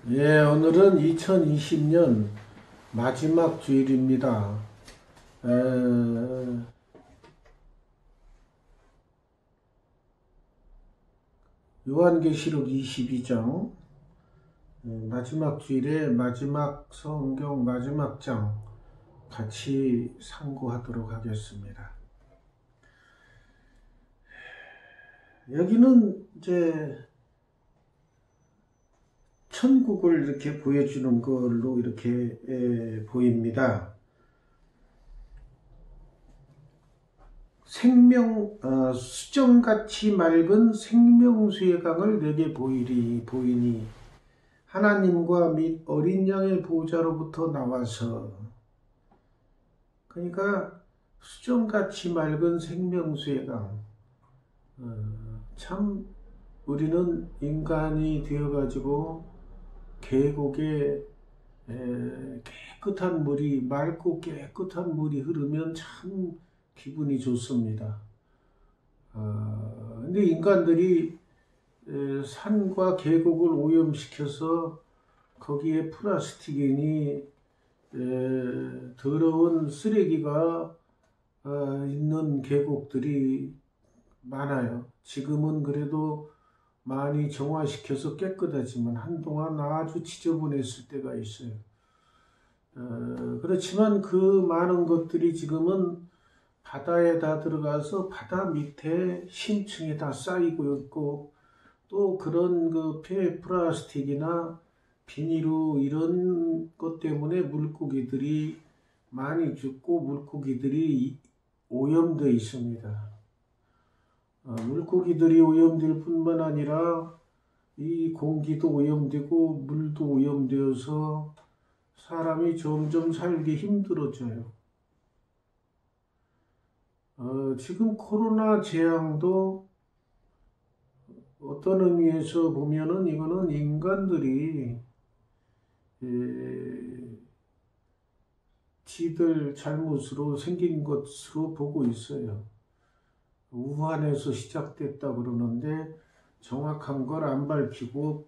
예, 오늘은 2020년 마지막 주일입니다. 에, 요한계시록 22장, 마지막 주일에 마지막 성경 마지막 장 같이 상고하도록 하겠습니다. 여기는 이제 천국을 이렇게 보여주는 걸로 이렇게 보입니다. 수정같이 맑은 생명수의 강을 내게 보이니 하나님과 및 어린 양의 보호자로부터 나와서, 그러니까 수정같이 맑은 생명수의 강. 참 우리는 인간이 되어가지고 계곡에 깨끗한 물이, 맑고 깨끗한 물이 흐르면 참 기분이 좋습니다. 근데 인간들이 산과 계곡을 오염시켜서 거기에 플라스틱이니 더러운 쓰레기가 있는 계곡들이 많아요. 지금은 그래도 많이 정화시켜서 깨끗하지만 한동안 아주 지저분했을 때가 있어요. 그렇지만 그 많은 것들이 지금은 바다에 다 들어가서 바다 밑에 심층에 다 쌓이고 있고, 또 그런 그 플라스틱이나 비닐로 이런 것 때문에 물고기들이 많이 죽고 물고기들이 오염되어 있습니다. 물고기들이 오염될 뿐만 아니라 이 공기도 오염되고 물도 오염되어서 사람이 점점 살기 힘들어져요. 지금 코로나 재앙도 어떤 의미에서 보면은 이거는 인간들이 지들 잘못으로 생긴 것으로 보고 있어요. 우한에서 시작됐다 그러는데 정확한 걸 안 밝히고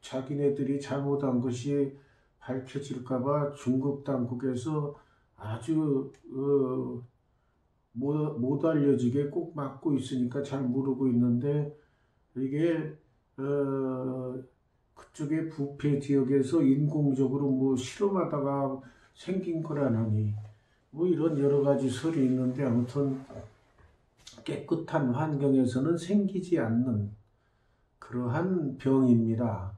자기네들이 잘못한 것이 밝혀질까봐 중국 당국에서 아주 못 알려지게 꼭 막고 있으니까 잘 모르고 있는데, 이게 그쪽에 부패 지역에서 인공적으로 뭐 실험하다가 생긴 거라느니 뭐 이런 여러 가지 설이 있는데, 아무튼 깨끗한 환경에서는 생기지 않는 그러한 병입니다.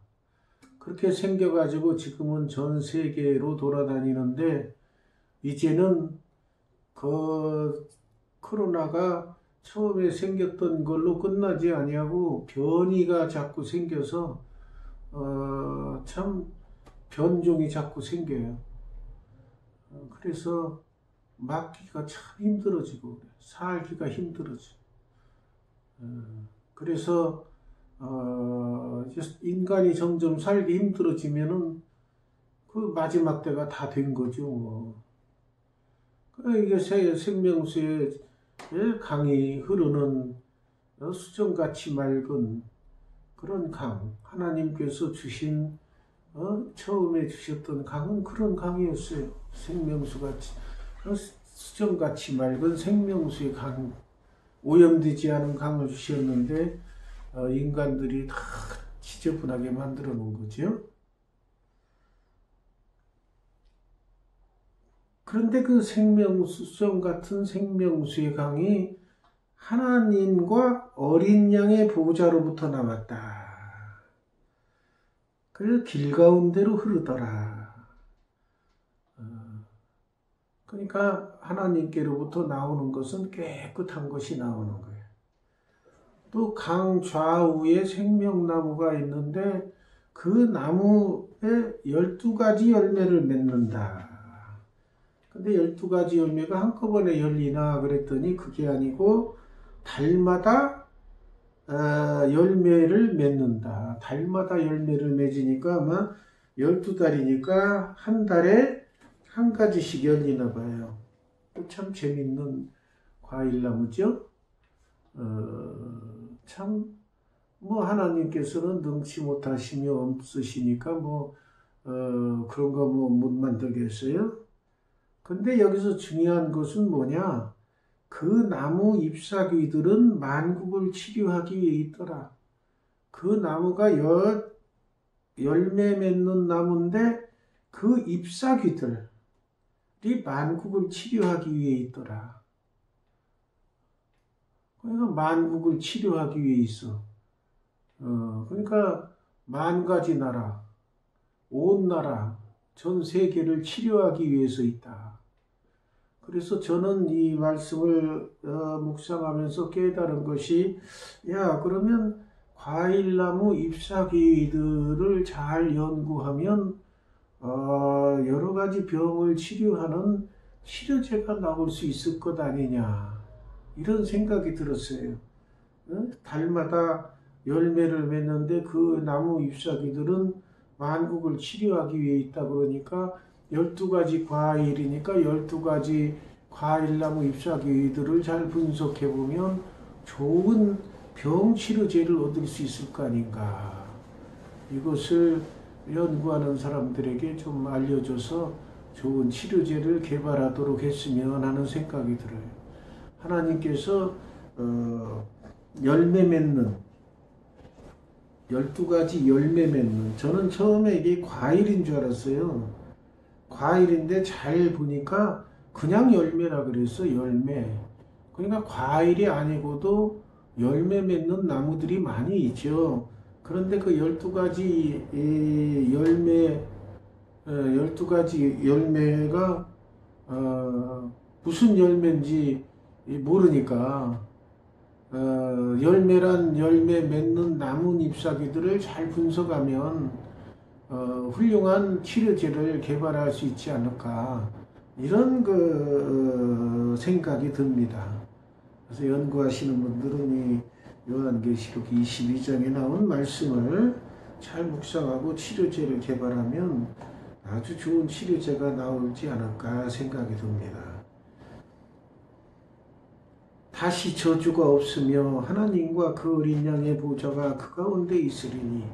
그렇게 생겨가지고 지금은 전 세계로 돌아다니는데, 이제는 그 코로나가 처음에 생겼던 걸로 끝나지 아니하고 변이가 자꾸 생겨서 참 변종이 자꾸 생겨요. 그래서 막기가 참 힘들어지고 살기가 힘들어져. 그래서 인간이 점점 살기 힘들어지면은 그 마지막 때가 다 된 거죠. 이게 생명수의 강이 흐르는 수정같이 맑은 그런 강, 하나님께서 주신 처음에 주셨던 강은 그런 강이었어요. 생명수같이, 수정같이 맑은 생명수의 강, 오염되지 않은 강을 주셨는데 인간들이 다 지저분하게 만들어 놓은 거죠. 그런데 그 수정 같은 생명수의 강이 하나님과 어린 양의 보호자로부터 나왔다. 그래서 길 가운데로 흐르더라. 그러니까 하나님께로부터 나오는 것은 깨끗한 것이 나오는 거예요. 또 강 좌우에 생명나무가 있는데 그 나무에 12가지 열매를 맺는다. 근데 12가지 열매가 한꺼번에 열리나 그랬더니 그게 아니고 달마다 열매를 맺는다. 달마다 열매를 맺으니까 아마 12달이니까 한 달에 한 가지씩 열리나 봐요. 참 재밌는 과일나무죠. 참 뭐 하나님께서는 능치 못하시며 없으시니까 뭐 그런 거 뭐 못 만들겠어요? 근데 여기서 중요한 것은 뭐냐? 그 나무 잎사귀들은 만국을 치료하기 위해 있더라. 그 나무가 열매 맺는 나무인데 그 잎사귀들이 만국을 치료하기 위해 있더라. 그러니까 만국을 치료하기 위해 있어. 그러니까 만 가지 나라, 온 나라, 전 세계를 치료하기 위해서 있다. 그래서 저는 이 말씀을 묵상하면서 깨달은 것이, 야, 그러면 과일나무 잎사귀들을 잘 연구하면 여러 가지 병을 치료하는 치료제가 나올 수 있을 것 아니냐, 이런 생각이 들었어요. 달마다 열매를 맺는데 그 나무 잎사귀들은 만국을 치료하기 위해 있다 그러니까 12가지 과일이니까 12가지 과일나무 잎사귀들을 잘 분석해 보면 좋은 병치료제를 얻을 수 있을 거 아닌가. 이것을 연구하는 사람들에게 좀 알려줘서 좋은 치료제를 개발하도록 했으면 하는 생각이 들어요. 하나님께서 열매 맺는 12가지 열매 맺는, 저는 처음에 이게 과일인 줄 알았어요. 과일인데 잘 보니까 그냥 열매라 그랬어. 열매. 그러니까 과일이 아니고도 열매 맺는 나무들이 많이 있죠. 그런데 그 12가지 열매, 12가지 열매가 무슨 열매인지 모르니까 열매란 열매 맺는 나무 잎사귀들을 잘 분석하면 훌륭한 치료제를 개발할 수 있지 않을까, 이런 생각이 듭니다. 그래서 연구하시는 분들은 이 요한계시록 22장에 나온 말씀을 잘 묵상하고 치료제를 개발하면 아주 좋은 치료제가 나올지 않을까 생각이 듭니다. 다시 저주가 없으며 하나님과 그 어린 양의 보좌가 그 가운데 있으리니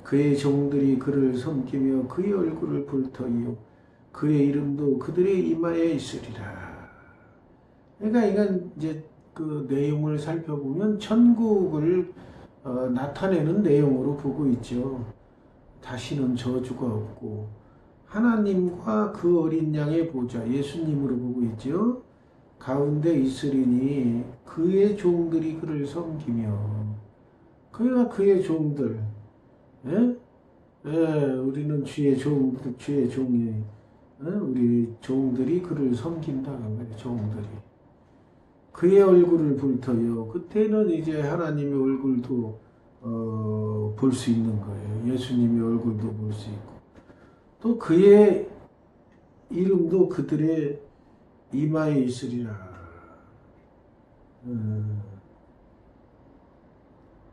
그의 종들이 그를 섬기며 그의 얼굴을 볼 터이요 그의 이름도 그들의 이마에 있으리라. 그러니까 이건 이제 그 내용을 살펴보면 천국을 나타내는 내용으로 보고 있죠. 다시는 저주가 없고 하나님과 그 어린 양의 보좌, 예수님으로 보고 있죠. 가운데 있으리니 그의 종들이 그를 섬기며, 그가 그의 종들, 예? 예, 우리는 주의 종이, 우리 종들이 그를 섬긴다는 거예요. 종들이 그의 얼굴을 볼 터요. 그때는 이제 하나님의 얼굴도 볼 수 있는 거예요. 예수님의 얼굴도 볼 수 있고, 또 그의 이름도 그들의 이마에 있으리라.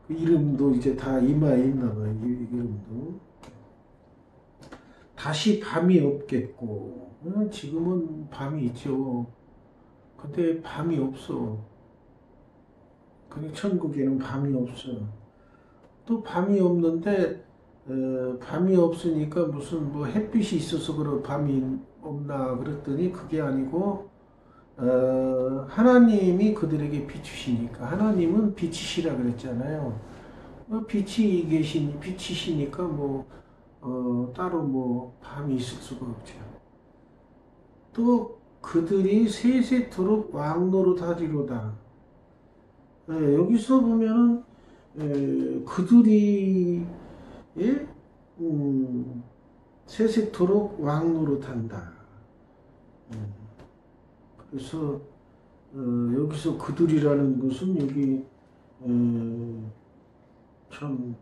그 이름도 이제 다 이마에 있나 봐요. 이름도. 다시 밤이 없겠고, 지금은 밤이 있죠. 근데 밤이 없어. 근데 천국에는 밤이 없어. 또 밤이 없는데 밤이 없으니까 무슨 뭐 햇빛이 있어서 그런 밤이 없나 그랬더니 그게 아니고 하나님이 그들에게 비추시니까, 하나님은 빛이시라 그랬잖아요. 빛이시니까 뭐 따로 뭐 밤이 있을 수가 없죠. 또 그들이 세세토록 왕노릇하리로다. 여기서 보면은 그들이 세세토록 왕노릇한다. 그래서 여기서 그들이라는 것은 여기 참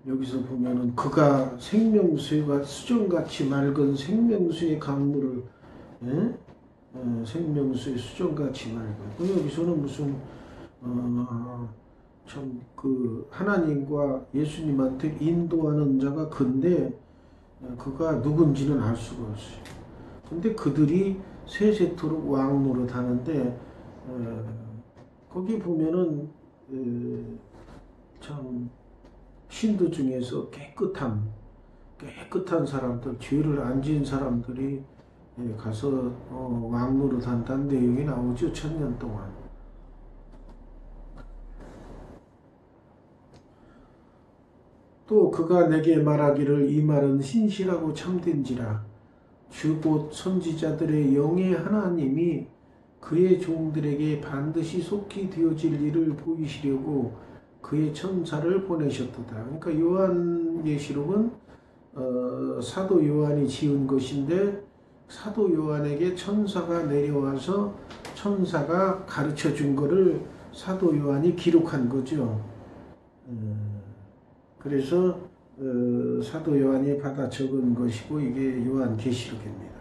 여기서 보면은 그가 생명수가 수정같이 맑은 생명수의 강물을 생명수의 수정같이 맑은, 여기서는 무슨 참 그 하나님과 예수님한테 인도하는 자가 근데 그가 누군지는 알 수가 없어요. 근데 그들이 세세토록 왕노릇 하는데 거기 보면은 참 신도 중에서 깨끗한 사람들, 죄를 안 지은 사람들이 가서 왕노릇 한다는 내용이 나오죠. 1000년 동안. 또 그가 내게 말하기를 이 말은 신실하고 참된지라 주 곧 선지자들의 영의 하나님이 그의 종들에게 반드시 속히 되어질 일을 보이시려고 그의 천사를 보내셨도다. 그러니까 요한계시록은 사도 요한이 지은 것인데 사도 요한에게 천사가 내려와서 천사가 가르쳐 준 거를 사도 요한이 기록한 거죠. 그래서 사도 요한이 받아 적은 것이고 이게 요한계시록입니다.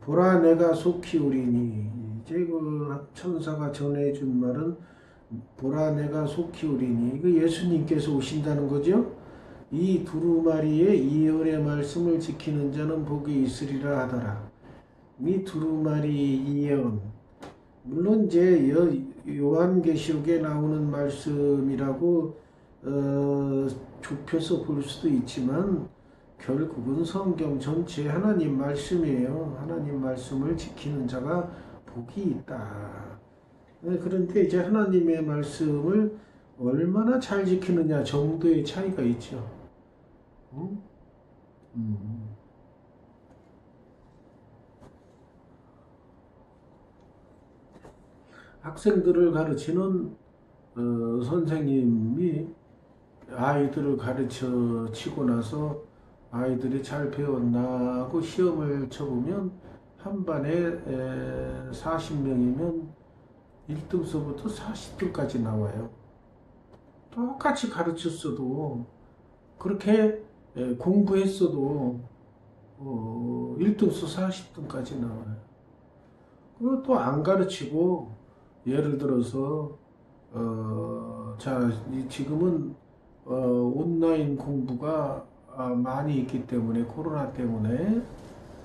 보라 내가 속히 오리니, 이제 그 천사가 전해준 말은 보라 내가 속히 오리니, 이거 예수님께서 오신다는 거죠. 이 두루마리의 예언의 말씀을 지키는 자는 복이 있으리라 하더라. 이 두루마리 예언, 물론 이제 요한계시록에 나오는 말씀이라고 좁혀서 볼 수도 있지만 결국은 성경 전체 하나님 말씀이에요. 하나님 말씀을 지키는 자가 복이 있다. 그런데 이제 하나님의 말씀을 얼마나 잘 지키느냐 정도의 차이가 있죠. 학생들을 가르치는 선생님이 아이들을 가르쳐 치고 나서 아이들이 잘 배웠나 하고 시험을 쳐보면 한 반에 40명이면 1등서부터 40등까지 나와요. 똑같이 가르쳤어도 그렇게 공부했어도 1등서 40등까지 나와요. 그리고 또 안 가르치고 예를 들어서 지금은 온라인 공부가 많이 있기 때문에 코로나 때문에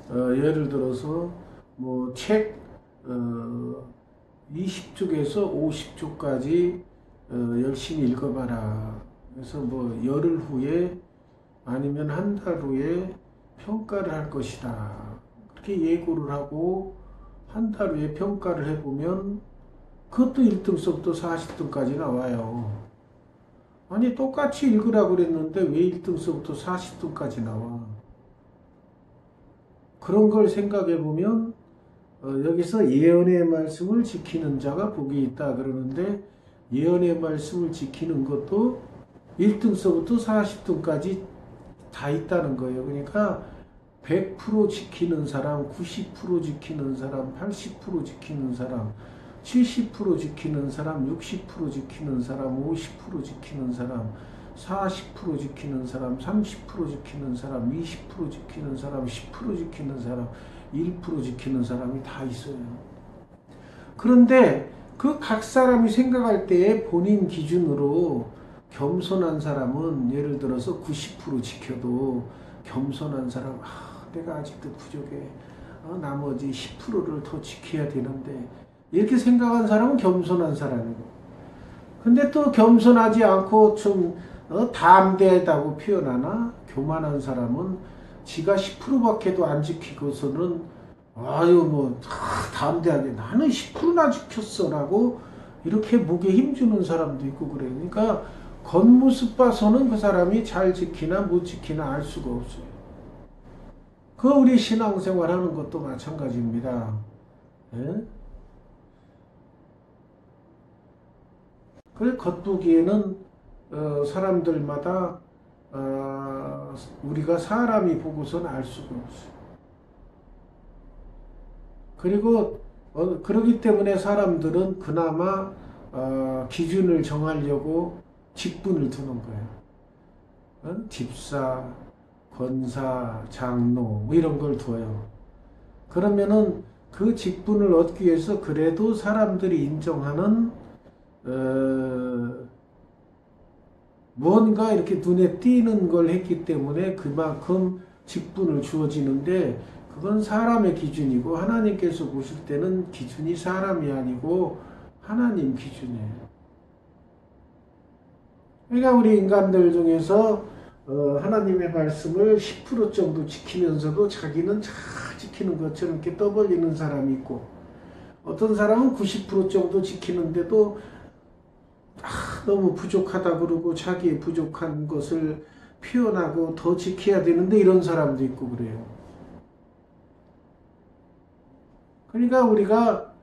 예를 들어서 뭐 책 20쪽에서 50쪽까지 열심히 읽어봐라. 그래서 뭐 열흘 후에 아니면 한 달 후에 평가를 할 것이다. 그렇게 예고를 하고 한 달 후에 평가를 해보면 그것도 1등서부터 40등까지 나와요. 아니 똑같이 읽으라고 그랬는데 왜 1등서부터 40등까지 나와? 그런 걸 생각해 보면 여기서 예언의 말씀을 지키는 자가 복이 있다 그러는데 예언의 말씀을 지키는 것도 1등서부터 40등까지 다 있다는 거예요. 그러니까 100% 지키는 사람, 90% 지키는 사람, 80% 지키는 사람, 70% 지키는 사람, 60% 지키는 사람, 50% 지키는 사람, 40% 지키는 사람, 30% 지키는 사람, 20% 지키는 사람, 10% 지키는 사람, 1% 지키는 사람이 다 있어요. 그런데 그 각 사람이 생각할 때에 본인 기준으로 겸손한 사람은 예를 들어서 90% 지켜도 겸손한 사람, 내가 아직도 부족해. 나머지 10%를 더 지켜야 되는데 이렇게 생각한 사람은 겸손한 사람이고, 근데 또 겸손하지 않고 좀 담대하다고 표현하나 교만한 사람은 지가 10%밖에도 안 지키고서는 담대하게 나는 10%나 지켰어라고 이렇게 목에 힘주는 사람도 있고 그래요. 그러니까 겉모습 봐서는 그 사람이 잘 지키나 못 지키나 알 수가 없어요. 그 우리 신앙생활 하는 것도 마찬가지입니다. 예? 그 겉보기에는 사람들마다 우리가 사람이 보고서는 알 수가 없어요. 그리고 그러기 때문에 사람들은 그나마 기준을 정하려고 직분을 두는 거예요. 집사, 권사, 장로 뭐 이런 걸 둬요. 그러면은 그 직분을 얻기 위해서 그래도 사람들이 인정하는 뭔가 이렇게 눈에 띄는 걸 했기 때문에 그만큼 직분을 주어지는데 그건 사람의 기준이고 하나님께서 보실 때는 기준이 사람이 아니고 하나님 기준이에요. 그러니까 우리 인간들 중에서 하나님의 말씀을 10% 정도 지키면서도 자기는 잘 지키는 것처럼 이렇게 떠벌리는 사람이 있고, 어떤 사람은 90% 정도 지키는데도 너무 부족하다 그러고 자기의 부족한 것을 표현하고 더 지켜야 되는데 이런 사람도 있고 그래요. 그러니까 우리가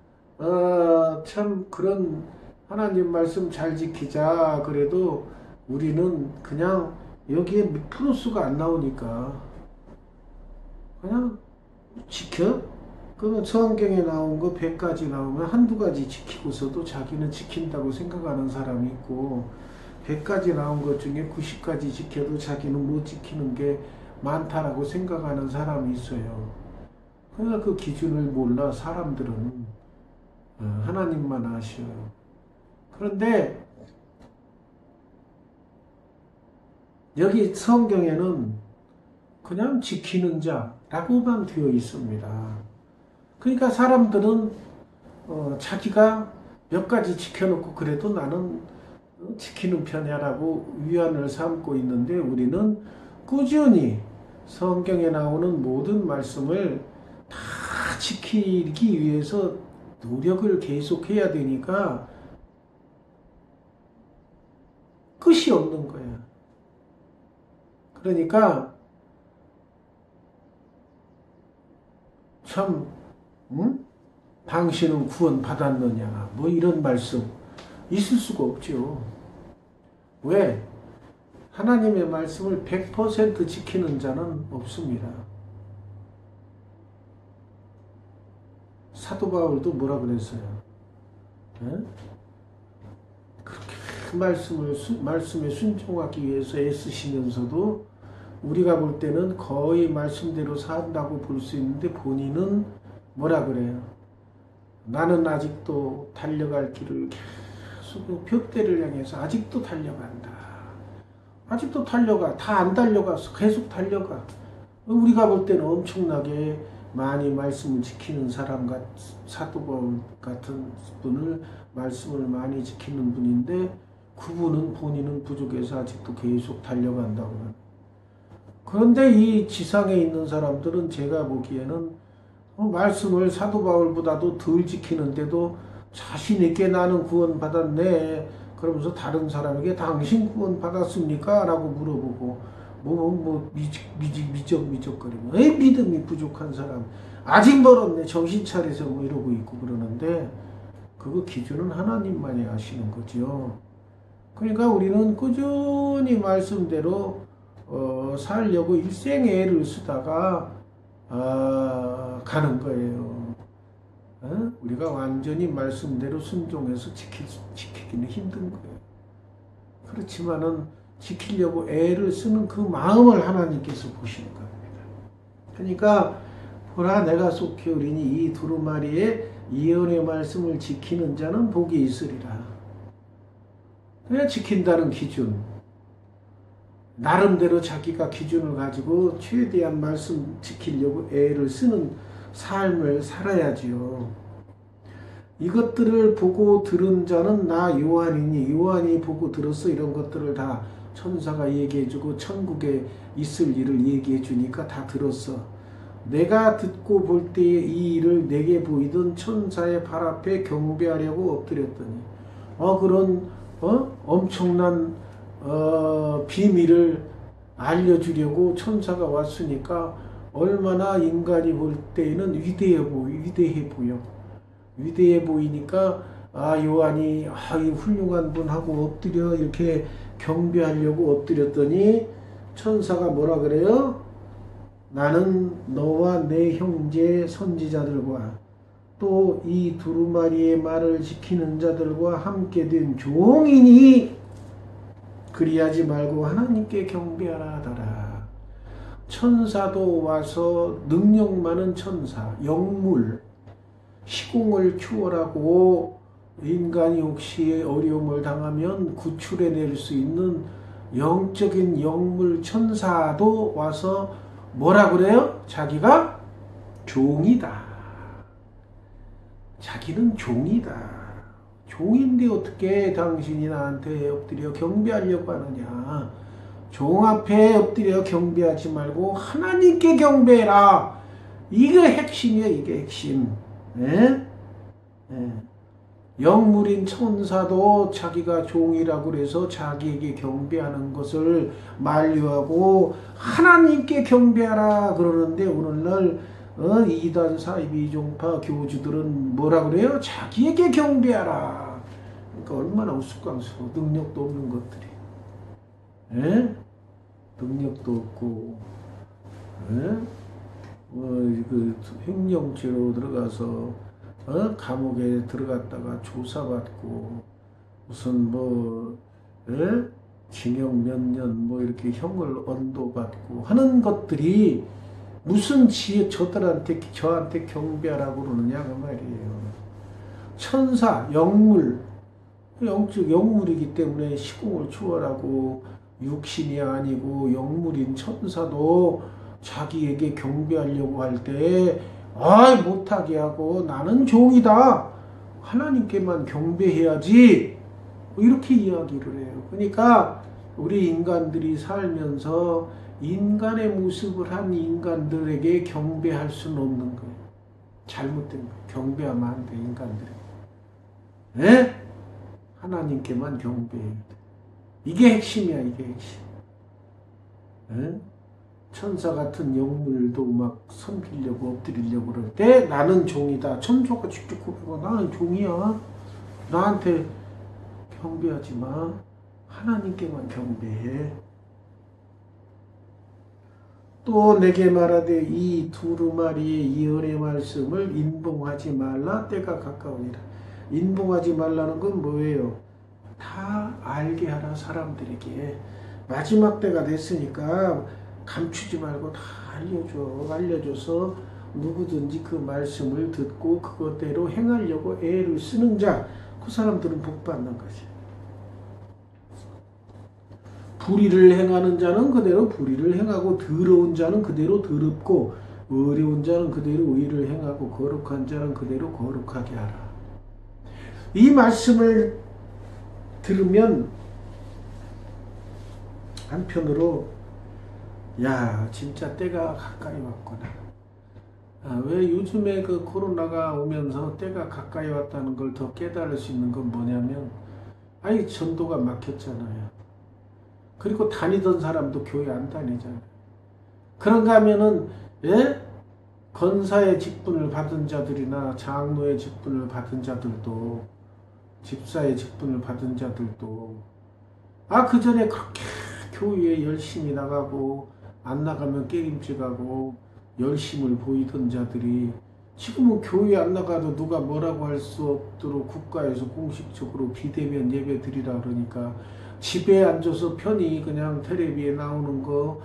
참 그런 하나님 말씀 잘 지키자 그래도 우리는 그냥 여기에 프로수가 안 나오니까 그냥 지켜? 그러면 성경에 나온 거 100가지 나오면 한두 가지 지키고서도 자기는 지킨다고 생각하는 사람이 있고, 100가지 나온 것 중에 90가지 지켜도 자기는 못 지키는 게 많다라고 생각하는 사람이 있어요. 그러니까 그 기준을 몰라 사람들은 하나님만 아셔요. 그런데 여기 성경에는 그냥 지키는 자라고만 되어 있습니다. 그러니까 사람들은 자기가 몇 가지 지켜놓고 그래도 나는 지키는 편이야라고 위안을 삼고 있는데, 우리는 꾸준히 성경에 나오는 모든 말씀을 다 지키기 위해서 노력을 계속해야 되니까 끝이 없는 거야. 그러니까 참 당신은 구원 받았느냐 뭐 이런 말씀 있을 수가 없죠. 왜? 하나님의 말씀을 100% 지키는 자는 없습니다. 사도 바울도 뭐라 그랬어요? 그렇게 말씀에 순종하기 위해서 애쓰시면서도 우리가 볼 때는 거의 말씀대로 산다고 볼 수 있는데, 본인은 뭐라 그래요? 나는 아직도 달려갈 길을 계속 벽대를 향해서 아직도 달려간다. 아직도 달려가. 다 안 달려가서 계속 달려가. 우리가 볼 때는 엄청나게 많이 말씀을 지키는 사람 사도 바울 같은 분을 말씀을 많이 지키는 분인데, 그분은 본인은 부족해서 아직도 계속 달려간다고 합니다. 그런데 이 지상에 있는 사람들은 제가 보기에는 말씀을 사도 바울보다도 덜 지키는데도 자신 있게 나는 구원 받았네. 그러면서 다른 사람에게 당신 구원 받았습니까? 라고 물어보고 미적거리고 믿음이 부족한 사람 아직 멀었네. 정신 차리서 뭐 이러고 있고 그러는데, 그거 기준은 하나님만이 아시는 거죠. 그러니까 우리는 꾸준히 말씀대로 살려고 일생의 애를 쓰다가 가는 거예요. 우리가 완전히 말씀대로 순종해서 지키기는 힘든 거예요. 그렇지만은 지키려고 애를 쓰는 그 마음을 하나님께서 보시는 겁니다. 그러니까 보라 내가 속히 오리니 이 두루마리의 예언의 말씀을 지키는 자는 복이 있으리라. 그냥 지킨다는 기준, 나름대로 자기가 기준을 가지고 최대한 말씀 지키려고 애를 쓰는 삶을 살아야지요. 이것들을 보고 들은 자는 나 요한이니, 요한이 보고 들었어. 이런 것들을 다 천사가 얘기해주고 천국에 있을 일을 얘기해주니까 다 들었어. 내가 듣고 볼 때에 이 일을 내게 보이던 천사의 발 앞에 경배하려고 엎드렸더니 그런 엄청난 비밀을 알려주려고 천사가 왔으니까 얼마나 인간이 볼 때에는 위대해 보여. 위대해 보이니까 요한이 이 훌륭한 분하고 엎드려 이렇게 경배하려고 엎드렸더니 천사가 뭐라 그래요? 나는 너와 내 형제 선지자들과 또 이 두루마리의 말을 지키는 자들과 함께 된 종이니 그리하지 말고 하나님께 경배하라 하더라. 천사도 와서 능력 많은 천사, 영물, 시공을 추월하고 인간이 혹시 어려움을 당하면 구출해낼 수 있는 영적인 영물 천사도 와서 뭐라 그래요? 자기가 종이다. 자기는 종이다. 종인데 어떻게 당신이 나한테 엎드려 경배하려고 하느냐. 종 앞에 엎드려 경배하지 말고 하나님께 경배해라. 이게 핵심이야, 이게 핵심. 예? 예. 영물인 천사도 자기가 종이라고 그래서 자기에게 경배하는 것을 만류하고 하나님께 경배하라 그러는데 오늘날 이단 사이비 종파 교주들은 뭐라 그래요? 자기에게 경배하라. 그러니까 얼마나 우스꽝스러워. 능력도 없는 것들이. 에? 능력도 없고, 그 횡령죄로 들어가서 감옥에 들어갔다가 조사받고 무슨 징역 몇 년 이렇게 형을 언도받고 하는 것들이 무슨 저한테 경배하라고 그러느냐 그 말이에요. 천사, 영물, 영물이기 때문에 시공을 초월하고 육신이 아니고 영물인 천사도 자기에게 경배하려고 할 때 못하게 하고 나는 종이다. 하나님께만 경배해야지. 이렇게 이야기를 해요. 그러니까 우리 인간들이 살면서 인간의 모습을 한 인간들에게 경배할 수는 없는 거예요. 잘못된 거예요. 경배하면 안 돼, 인간들에게. 네? 하나님께만 경배해야 돼. 이게 핵심이야, 이게 핵심. 네? 천사 같은 영물도 막 섬기려고 엎드리려고 그럴 때 나는 종이다. 천사가 직접 고백하고 나는 종이야. 나한테 경배하지 마. 하나님께만 경배해. 또 내게 말하되 이 두루마리의 이언의 말씀을 인봉하지 말라. 때가 가까우니라. 인봉하지 말라는 건 뭐예요? 다 알게 하라. 사람들에게. 마지막 때가 됐으니까 감추지 말고 다 알려줘서 누구든지 그 말씀을 듣고 그것대로 행하려고 애를 쓰는 자, 그 사람들은 복 받는 거지. 불의를 행하는 자는 그대로 불의를 행하고 더러운 자는 그대로 더럽고 어려운 자는 그대로 의를 행하고 거룩한 자는 그대로 거룩하게 하라. 이 말씀을 들으면 한편으로 야, 진짜 때가 가까이 왔구나. 왜 요즘에 그 코로나가 오면서 때가 가까이 왔다는 걸 더 깨달을 수 있는 건 뭐냐면, 전도가 막혔잖아요. 그리고 다니던 사람도 교회 안 다니잖아요. 그런가 하면은, 권사의 직분을 받은 자들이나 장로의 직분을 받은 자들도, 집사의 직분을 받은 자들도, 그 전에 그렇게 교회에 열심히 나가고, 안 나가면 깨림직하고 열심을 보이던 자들이 지금은 교회 안 나가도 누가 뭐라고 할 수 없도록 국가에서 공식적으로 비대면 예배 드리라 그러니까 집에 앉아서 편히 그냥 텔레비에 나오는 거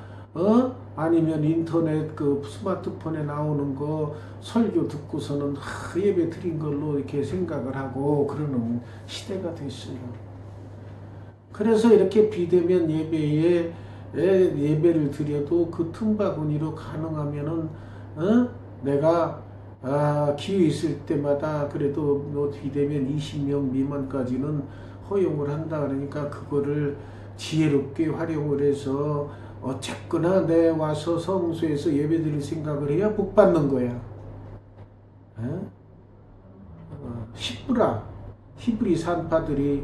아니면 인터넷 그 스마트폰에 나오는 거 설교 듣고서는 예배 드린 걸로 이렇게 생각을 하고 그러는 시대가 됐어요. 그래서 이렇게 비대면 예배를 드려도 그 틈바구니로 가능하면은 내가 기회 있을 때마다 그래도 비대면 20명 미만까지는 허용을 한다 그러니까 그거를 지혜롭게 활용을 해서 어쨌거나 내 와서 성소에서 예배 드릴 생각을 해야 복 받는 거야. 히브리 산파들이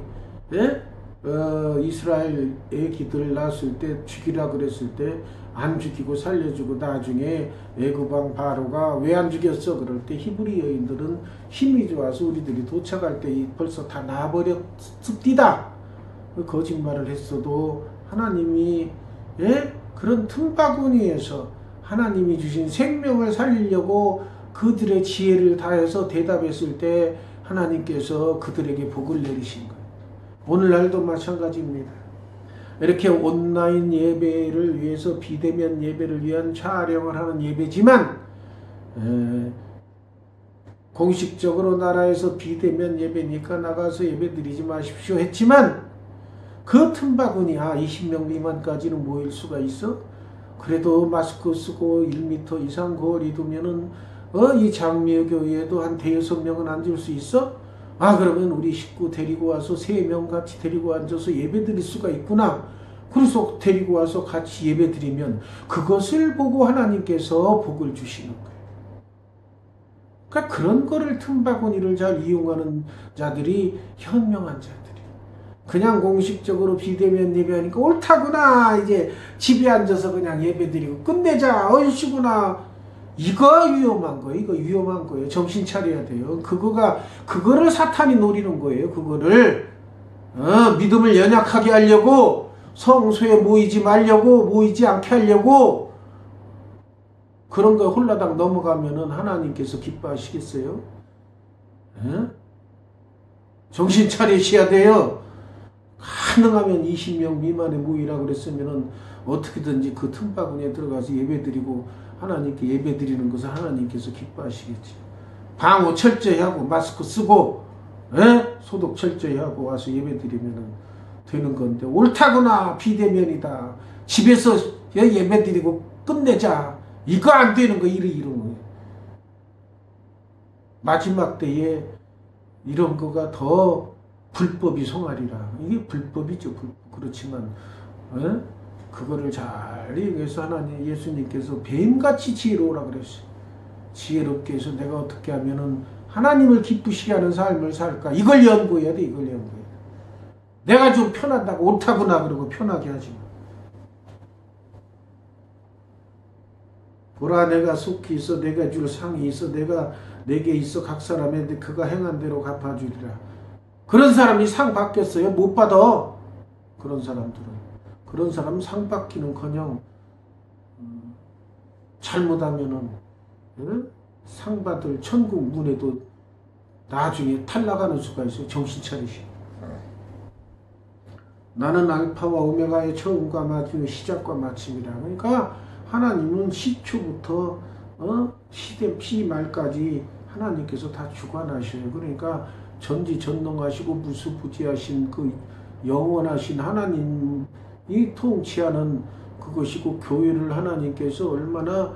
이스라엘 애기들 낳았을 때 죽이라 그랬을 때 안 죽이고 살려주고 나중에 애굽왕 바로가 왜 안 죽였어? 그럴 때 히브리 여인들은 힘이 좋아서 우리들이 도착할 때 벌써 다 나아버렸습니다. 거짓말을 했어도 하나님이 그런 틈바구니에서 하나님이 주신 생명을 살리려고 그들의 지혜를 다해서 대답했을 때 하나님께서 그들에게 복을 내리신 거예요. 오늘날도 마찬가지입니다. 이렇게 온라인 예배를 위해서 비대면 예배를 위한 촬영을 하는 예배지만 공식적으로 나라에서 비대면 예배니까 나가서 예배 드리지 마십시오 했지만 그 틈바구니 20명 미만까지는 모일 수가 있어? 그래도 마스크 쓰고 1m 이상 거리 두면은 이 장미의 교회에도 한 5-6명은 앉을 수 있어? 아, 그러면 우리 식구 데리고 와서 3명 같이 데리고 앉아서 예배 드릴 수가 있구나. 그래서 데리고 와서 같이 예배 드리면 그것을 보고 하나님께서 복을 주시는 거예요. 그러니까 그런 거를 틈바구니를 잘 이용하는 자들이 현명한 자들이에요. 그냥 공식적으로 비대면 예배하니까 옳다구나. 이제 집에 앉아서 그냥 예배 드리고 끝내자. 얼씨구나. 이거 위험한 거예요. 이거 위험한 거예요. 정신 차려야 돼요. 그거를 사탄이 노리는 거예요. 그거를 믿음을 연약하게 하려고, 성소에 모이지 말려고, 모이지 않게 하려고. 그런 거 홀라당 넘어가면은 하나님께서 기뻐하시겠어요? 정신 차리셔야 돼요. 가능하면 20명 미만의 모이라 그랬으면은 어떻게든지 그 틈바구니에 들어가서 예배드리고 하나님께 예배드리는 것을 하나님께서 기뻐하시겠죠. 방호 철저히 하고 마스크 쓰고 소독 철저히 하고 와서 예배드리면 되는 건데, 옳다구나, 비대면이다, 집에서 예배드리고 끝내자, 이거 안 되는 거, 이런 거예요. 마지막 때에 이런 거가 더 불법이 송하리라. 이게 불법이죠. 그렇지만 그거를 잘 이용해서 하나님, 예수님께서 뱀같이 지혜로우라 그랬어요. 지혜롭게 해서 내가 어떻게 하면은 하나님을 기쁘시게 하는 삶을 살까? 이걸 연구해야 돼. 이걸 연구해야 돼. 내가 좀 편하다고 옳다구나 그러고 편하게 하지 마. 보라, 내가 속히 있어, 내가 줄 상이 있어, 내게 있어, 각 사람의 그가 행한 대로 갚아주리라. 그런 사람이 상 받겠어요? 못 받아. 그런 사람은 상 받기는커녕 잘못하면은 상 받을 천국 문에도 나중에 탈락하는 수가 있어요. 정신 차리시. 나는 알파와 오메가의 처음과 마지막의 시작과 마침이라. 그러니까 하나님은 시초부터 시말까지 하나님께서 다 주관하셔요. 그러니까 전지전능하시고 무수부지하신 그 영원하신 하나님이 통치하는 그것이고, 교회를 하나님께서 얼마나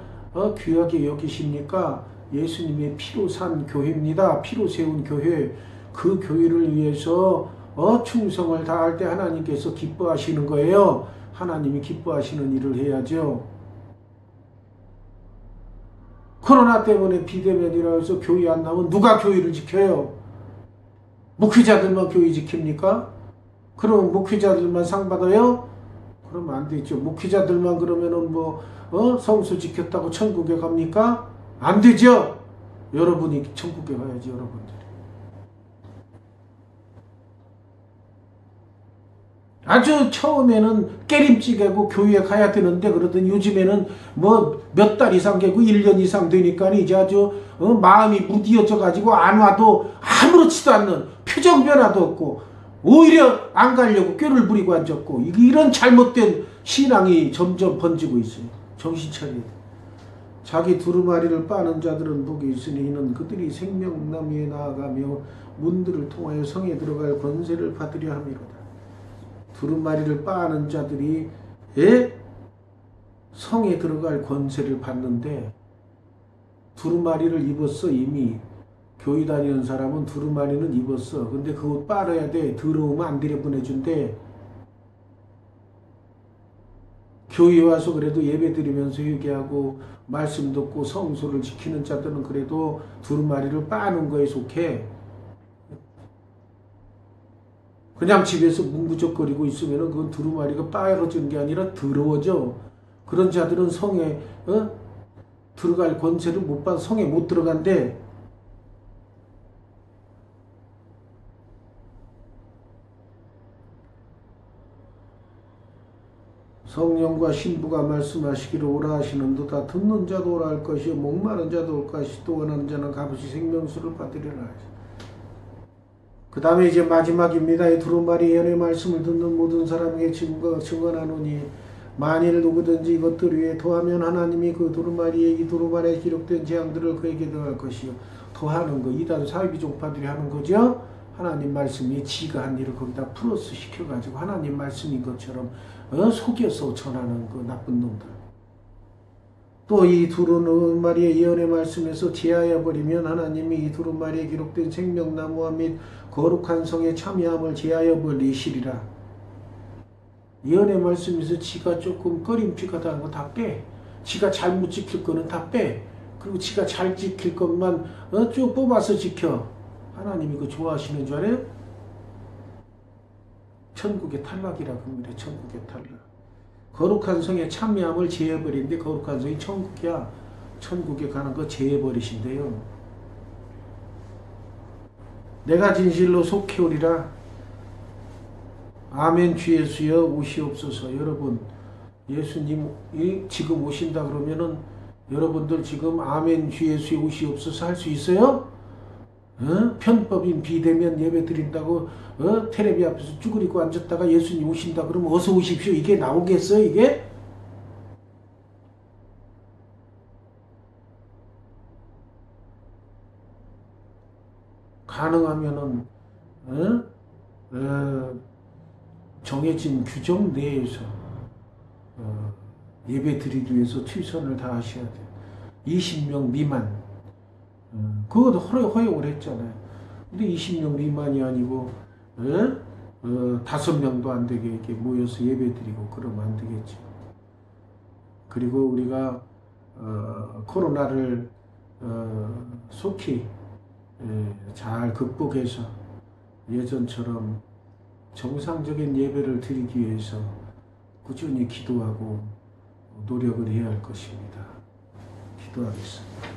귀하게 여기십니까? 예수님의 피로 산 교회입니다. 피로 세운 교회. 그 교회를 위해서 충성을 다할 때 하나님께서 기뻐하시는 거예요. 하나님이 기뻐하시는 일을 해야죠. 코로나 때문에 비대면이라 해서 교회 안 나오면 누가 교회를 지켜요? 목회자들만 교회 지킵니까? 그럼 목회자들만 상 받아요? 그러면 안 되죠. 목회자들만 그러면은 성수 지켰다고 천국에 갑니까? 안 되죠. 여러분이 천국에 가야지, 여러분들이. 아주 처음에는 깨림직하고 교회에 가야 되는데, 그러더니 요즘에는 몇 달 이상 되고 1년 이상 되니까 이제 아주 마음이 무디어져 가지고 안 와도 아무렇지도 않는, 표정 변화도 없고, 오히려 안 가려고 꾀를 부리고 앉았고, 이런 잘못된 신앙이 점점 번지고 있어요. 정신 차려야 돼. 자기 두루마리를 빠는 자들은 복이 있으니 이는 그들이 생명나무에 나아가며 문들을 통하여 성에 들어갈 권세를 받으려 함이로다. 두루마리를 빠는 자들이 성에 들어갈 권세를 받는데, 두루마리를 입었어. 이미 교회 다니는 사람은 두루마리는 입었어. 근데 그거 빨아야 돼. 더러우면 안 들여보내준대. 교회 와서 그래도 예배 드리면서 회개하고 말씀 듣고 성소를 지키는 자들은 그래도 두루마리를 빠는 거에 속해. 그냥 집에서 뭉구적거리고 있으면 그건 두루마리가 빠여지는 게 아니라 더러워져. 그런 자들은 성에 들어갈 권세를 못 받아 성에 못 들어간대. 성령과 신부가 말씀하시기를 오라 하시는도다. 듣는 자도 오라 할 것이요 목마른 자도 올 것이, 또 원하는 자는 값없이 생명수를 받으리라. 그 다음에 이제 마지막입니다. 이 두루마리 예언의 말씀을 듣는 모든 사람에게 증언하노니, 만일 누구든지 이것들 위에 더하면 하나님이 그 두루마리에 이 두루마리에 기록된 재앙들을 그에게 더할 것이요. 더하는 거, 이단 사회비종파들이 하는 거죠. 하나님 말씀이 지가 한 일을 거기다 플러스 시켜가지고 하나님 말씀인 것처럼 속여서 전하는 그 나쁜 놈들. 또 이 두루는 마리의 예언의 말씀에서 제하여 버리면 하나님이 이 두루 마리에 기록된 생명나무와 및 거룩한 성의 참여함을 제하여 버리시리라. 예언의 말씀에서 지가 조금 꺼림칙 하다는 거 다 빼. 지가 잘못 지킬 거는 다 빼. 그리고 지가 잘 지킬 것만 쭉 뽑아서 지켜. 하나님이 그거 좋아하시는 줄 알아요? 천국의 탈락이라고 그래. 천국의 탈락. 거룩한 성에 참여함을 제해버리는데 거룩한 성이 천국이야. 천국에 가는 거 제해버리신대요. 내가 진실로 속해오리라. 아멘. 주 예수여 오시옵소서. 여러분 예수님이 지금 오신다 그러면은 여러분들 지금 아멘 주 예수여 오시옵소서 할 수 있어요? 편법인 비대면 예배 드린다고 텔레비 앞에서 쭈그리고 앉았다가 예수님 오신다 그러면 어서 오십시오 이게 나오겠어요 이게? 가능하면은 정해진 규정 내에서 예배 드리기 위해서 최선을 다하셔야 돼요. 20명 미만 그것도 허용을 했잖아요. 근데 20명 미만이 아니고 5명도 안 되게 이렇게 모여서 예배 드리고 그러면 안 되겠죠. 그리고 우리가 코로나를 속히 잘 극복해서 예전처럼 정상적인 예배를 드리기 위해서 꾸준히 기도하고 노력을 해야 할 것입니다. 기도하겠습니다.